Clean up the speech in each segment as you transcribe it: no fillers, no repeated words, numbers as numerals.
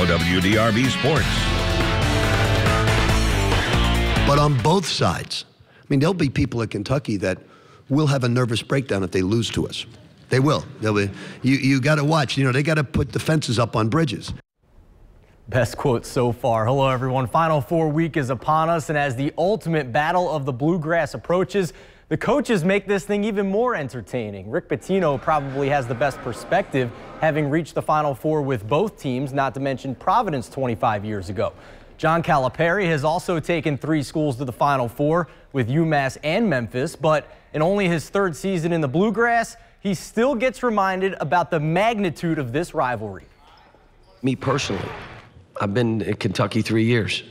WDRB Sports. But on both sides, I mean, there'll be people at Kentucky that will have a nervous breakdown if they lose to us. They will. They'll be. You got to watch. You know, they got to put the fences up on bridges. Best quote so far. Hello, everyone. Final Four week is upon us, and as the ultimate battle of the Bluegrass approaches, the coaches make this thing even more entertaining. Rick Pitino probably has the best perspective, having reached the Final Four with both teams, not to mention Providence 25 years ago. John Calipari has also taken 3 schools to the Final Four with UMass and Memphis, but in only his 3rd season in the Bluegrass, he still gets reminded about the magnitude of this rivalry. Me personally, I've been in Kentucky 3 years.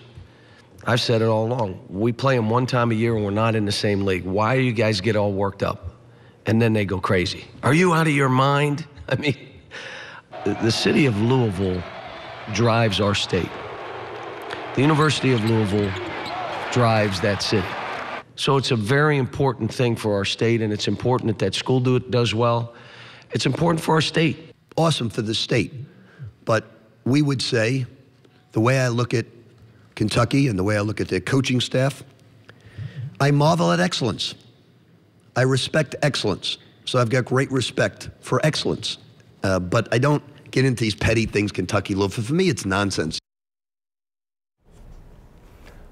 I've said it all along. We play them one time a year and we're not in the same league. Why do you guys get all worked up? And then they go crazy. Are you out of your mind? I mean, the city of Louisville drives our state. The University of Louisville drives that city. So it's a very important thing for our state, and it's important that that school does well. It's important for our state. Awesome for the state. But we would say, the way I look at Kentucky and the way I look at their coaching staff, I marvel at excellence. I respect excellence. So I've got great respect for excellence. But I don't get into these petty things, Kentucky, Louisville. For me, it's nonsense.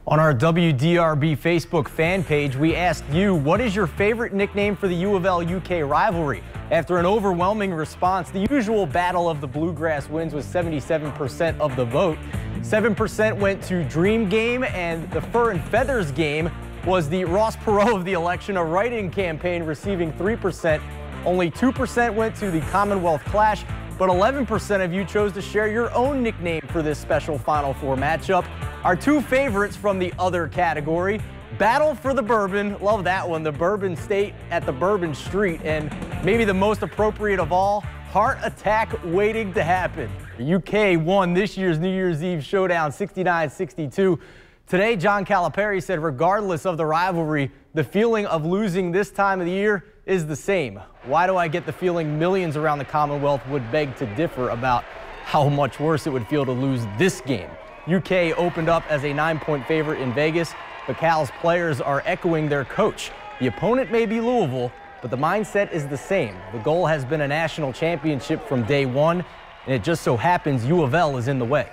On our WDRB Facebook fan page, we asked you, what is your favorite nickname for the U of L-UK rivalry? After an overwhelming response, the usual battle of the Bluegrass wins with 77% of the vote. 7% went to Dream Game, and the Fur and Feathers game was the Ross Perot of the election, a write-in campaign receiving 3%. Only 2% went to the Commonwealth Clash, but 11% of you chose to share your own nickname for this special Final Four matchup. Our 2 favorites from the other category, Battle for the Bourbon, love that one, the Bourbon State at the Bourbon Street, and maybe the most appropriate of all, Heart Attack Waiting to Happen. The UK won this year's New Year's Eve showdown 69-62. Today, John Calipari said regardless of the rivalry, the feeling of losing this time of the year is the same. Why do I get the feeling millions around the Commonwealth would beg to differ about how much worse it would feel to lose this game? UK opened up as a 9-point favorite in Vegas, but Cal's players are echoing their coach. The opponent may be Louisville, but the mindset is the same. The goal has been a national championship from day one, and it just so happens U of L is in the way.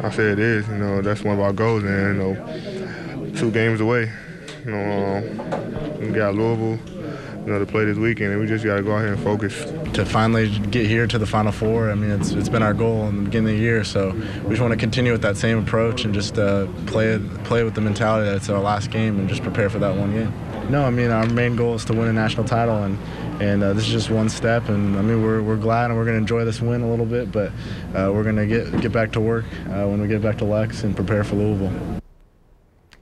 I say it is, that's one of our goals, and 2 games away. We got Louisville, to play this weekend, and we just got to go out here and focus. To finally get here to the Final Four, I mean, it's been our goal in the beginning of the year, so we just want to continue with that same approach and just play with the mentality that it's our last game and just prepare for that one game. No, I mean, our main goal is to win a national title, and this is just one step, and I mean, we're glad and we're going to enjoy this win a little bit, but we're going to get back to work when we get back to Lex and prepare for Louisville.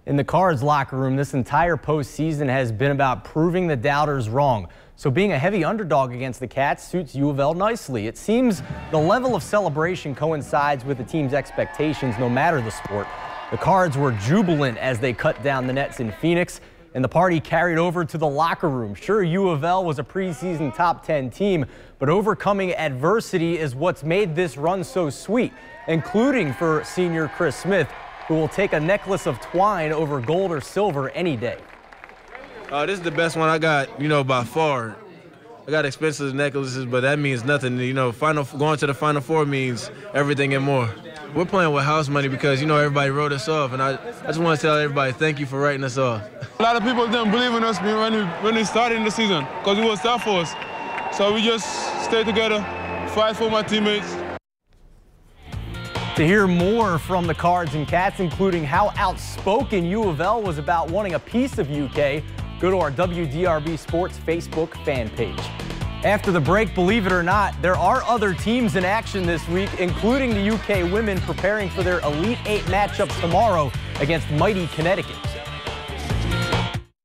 In the Cards locker room, this entire postseason has been about proving the doubters wrong. So being a heavy underdog against the Cats suits U of L nicely. It seems the level of celebration coincides with the team's expectations, no matter the sport. The Cards were jubilant as they cut down the Nets in Phoenix, and the party carried over to the locker room. Sure, U of L was a preseason top 10 team, but overcoming adversity is what's made this run so sweet, including for senior Chris Smith, who will take a necklace of twine over gold or silver any day. This is the best one I got, by far. I got expensive necklaces, but that means nothing. Going to the Final Four means everything and more. We're playing with house money because, everybody wrote us off, and I just want to tell everybody thank you for writing us off. A lot of people didn't believe in us when we started in the season because it was tough for us. So we just stayed together, fight for my teammates. To hear more from the Cards and Cats, including how outspoken U of L was about wanting a piece of UK, go to our WDRB Sports Facebook fan page. After the break, believe it or not, there are other teams in action this week, including the UK women preparing for their Elite 8 matchup tomorrow against mighty Connecticut.